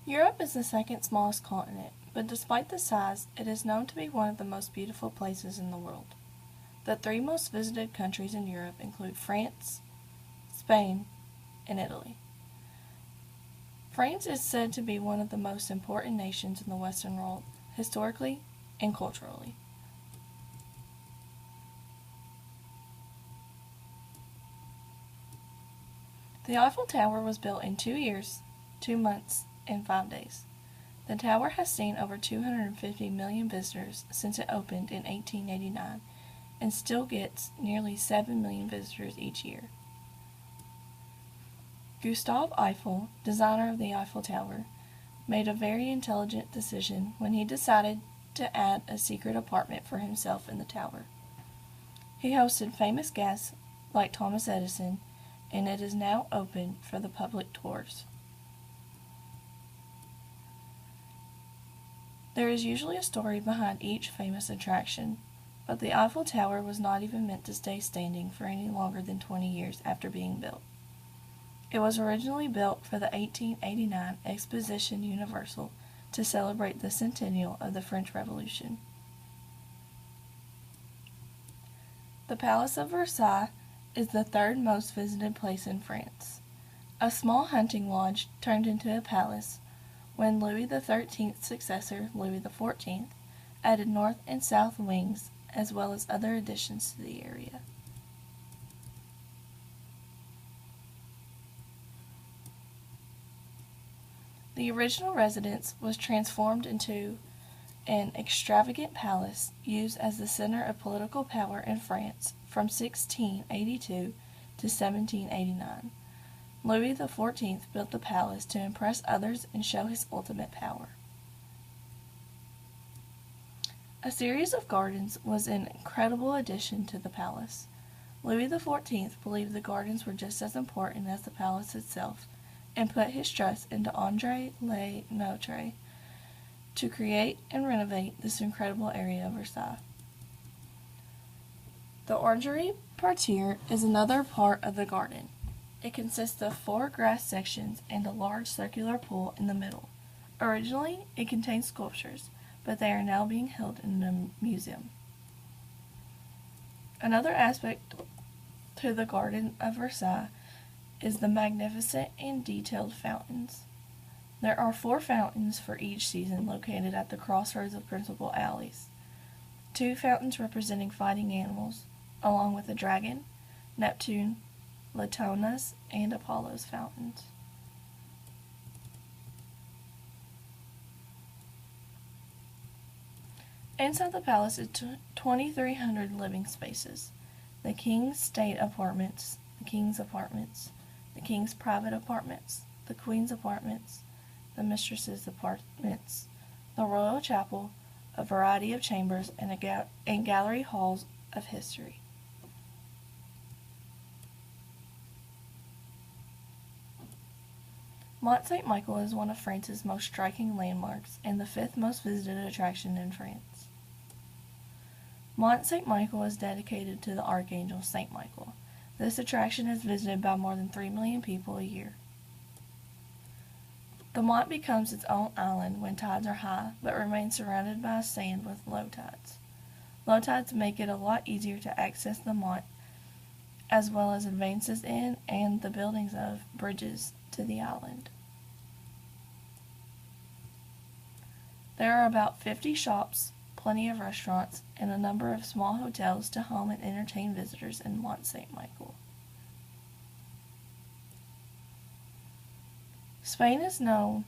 Europe is the second smallest continent, but despite the size, it is known to be one of the most beautiful places in the world. The three most visited countries in Europe include France, Spain, and Italy. France is said to be one of the most important nations in the Western world, historically and culturally. The Eiffel Tower was built in 2 years, 2 months, and 5 days. The tower has seen over 250 million visitors since it opened in 1889 and still gets nearly 7 million visitors each year. Gustave Eiffel, designer of the Eiffel Tower, made a very intelligent decision when he decided to add a secret apartment for himself in the tower. He hosted famous guests like Thomas Edison, and it is now open for the public tours. There is usually a story behind each famous attraction, but the Eiffel Tower was not even meant to stay standing for any longer than 20 years after being built. It was originally built for the 1889 Exposition Universelle to celebrate the centennial of the French Revolution. The Palace of Versailles is the third most visited place in France. A small hunting lodge turned into a palace when Louis XIII's successor, Louis XIV, added north and south wings as well as other additions to the area. The original residence was transformed into an extravagant palace used as the center of political power in France from 1682 to 1789. Louis XIV built the palace to impress others and show his ultimate power. A series of gardens was an incredible addition to the palace. Louis XIV believed the gardens were just as important as the palace itself, and put his trust into André Le Notre to create and renovate this incredible area of Versailles. The Orangerie Parterre is another part of the garden. It consists of 4 grass sections and a large circular pool in the middle. Originally, it contained sculptures, but they are now being held in a museum. Another aspect to the Garden of Versailles is the magnificent and detailed fountains. There are 4 fountains for each season located at the crossroads of principal alleys. 2 fountains representing fighting animals, along with a dragon, Neptune, Latona's, and Apollo's fountains. Inside the palace is 2,300 living spaces. The King's State Apartments, the King's Apartments, the King's Private Apartments, the Queen's Apartments, the Mistress's Apartments, the Royal Chapel, a variety of chambers, and gallery halls of history. Mont Saint-Michel is one of France's most striking landmarks and the 5th most visited attraction in France. Mont Saint-Michel is dedicated to the Archangel Saint Michael. This attraction is visited by more than 3 million people a year. The Mont becomes its own island when tides are high, but remains surrounded by sand with low tides. Low tides make it a lot easier to access the Mont, as well as advances in and the buildings of bridges to the island. There are about 50 shops, plenty of restaurants, and a number of small hotels to home and entertain visitors in Mont Saint-Michel. Spain is known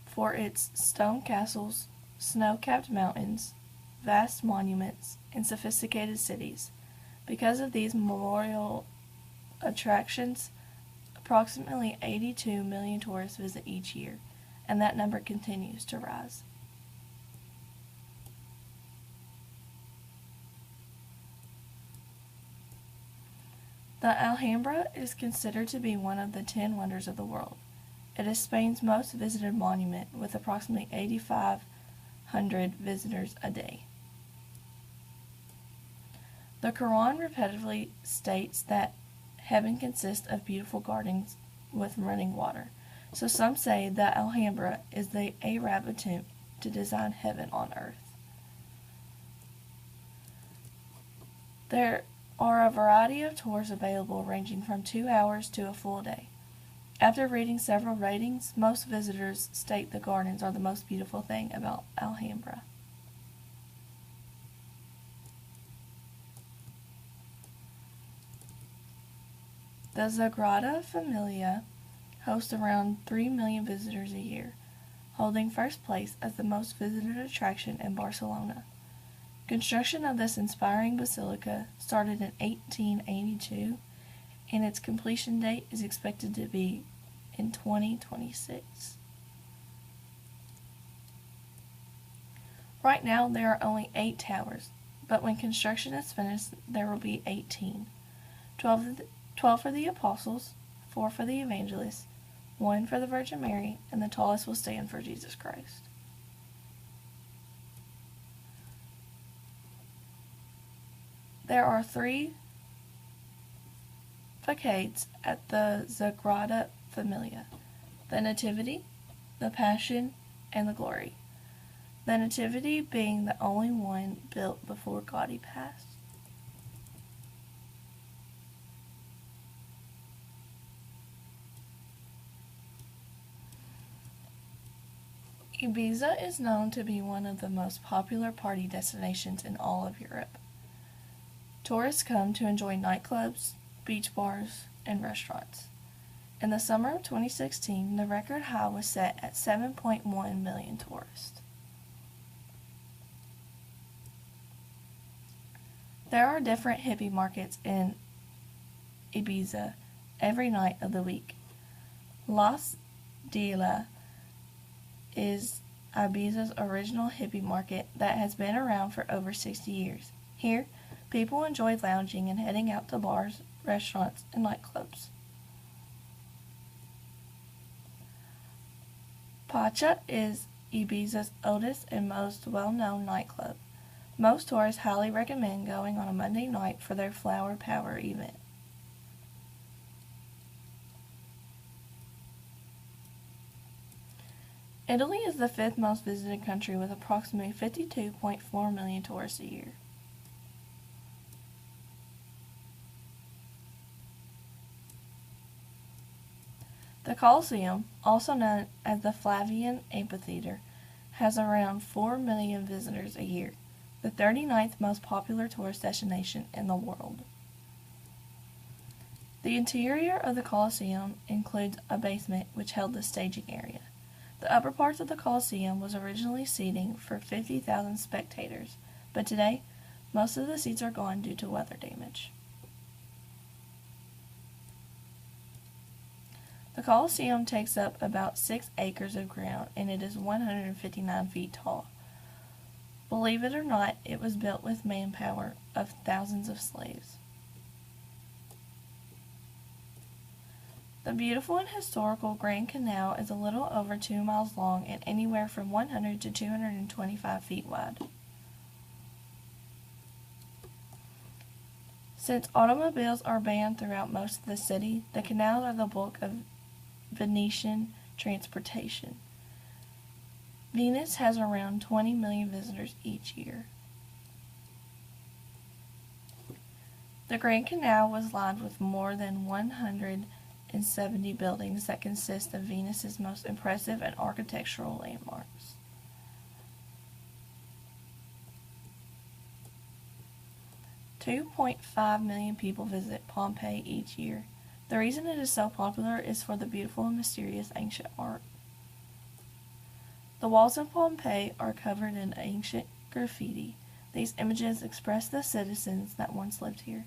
for its stone castles, snow-capped mountains, vast monuments, and sophisticated cities. Because of these memorial attractions, approximately 82 million tourists visit each year, and that number continues to rise. The Alhambra is considered to be one of the 10 wonders of the world. It is Spain's most visited monument, with approximately 8,500 visitors a day. The Quran repetitively states that heaven consists of beautiful gardens with running water. so some say that Alhambra is the Arab attempt to design heaven on earth. There are a variety of tours available ranging from 2 hours to a full day. After reading several ratings, most visitors state the gardens are the most beautiful thing about Alhambra. The Sagrada Familia hosts around 3 million visitors a year, holding first place as the most visited attraction in Barcelona. Construction of this inspiring basilica started in 1882, and its completion date is expected to be in 2026. Right now there are only 8 towers, but when construction is finished there will be 18. 12 for the apostles, 4 for the evangelists, 1 for the Virgin Mary, and the tallest will stand for Jesus Christ. There are 3 facades at the Sagrada Familia: the Nativity, the Passion, and the Glory. The Nativity being the only one built before Gaudi passed. Ibiza is known to be one of the most popular party destinations in all of Europe. Tourists come to enjoy nightclubs, beach bars, and restaurants. In the summer of 2016, the record high was set at 7.1 million tourists. There are different hippie markets in Ibiza every night of the week. Las Dila is Ibiza's original hippie market that has been around for over 60 years. Here, people enjoy lounging and heading out to bars, restaurants, and nightclubs. Pacha is Ibiza's oldest and most well-known nightclub. Most tourists highly recommend going on a Monday night for their Flower Power event. Italy is the 5th most visited country with approximately 52.4 million tourists a year. The Colosseum, also known as the Flavian Amphitheater, has around 4 million visitors a year, the 39th most popular tourist destination in the world. The interior of the Colosseum includes a basement which held the staging area. The upper parts of the Colosseum was originally seating for 50,000 spectators, but today most of the seats are gone due to weather damage. The Colosseum takes up about 6 acres of ground and it is 159 feet tall. Believe it or not, it was built with manpower of thousands of slaves. The beautiful and historical Grand Canal is a little over 2 miles long and anywhere from 100 to 225 feet wide. Since automobiles are banned throughout most of the city, the canals are the bulk of Venetian transportation. Venice has around 20 million visitors each year. The Grand Canal was lined with more than 170 buildings that consist of Venice's most impressive and architectural landmarks. .5 million people visit Pompeii each year. The reason it is so popular is for the beautiful and mysterious ancient art. The walls of Pompeii are covered in ancient graffiti. These images express the citizens that once lived here.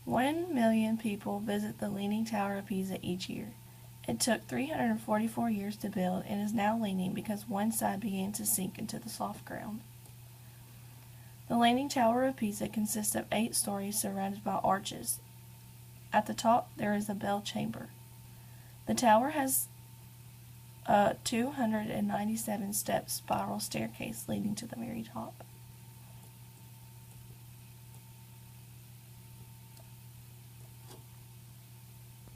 1 million people visit the Leaning Tower of Pisa each year. It took 344 years to build and is now leaning because one side began to sink into the soft ground. The Leaning Tower of Pisa consists of 8 stories surrounded by arches. At the top, there is a bell chamber. The tower has a 297-step spiral staircase leading to the very top.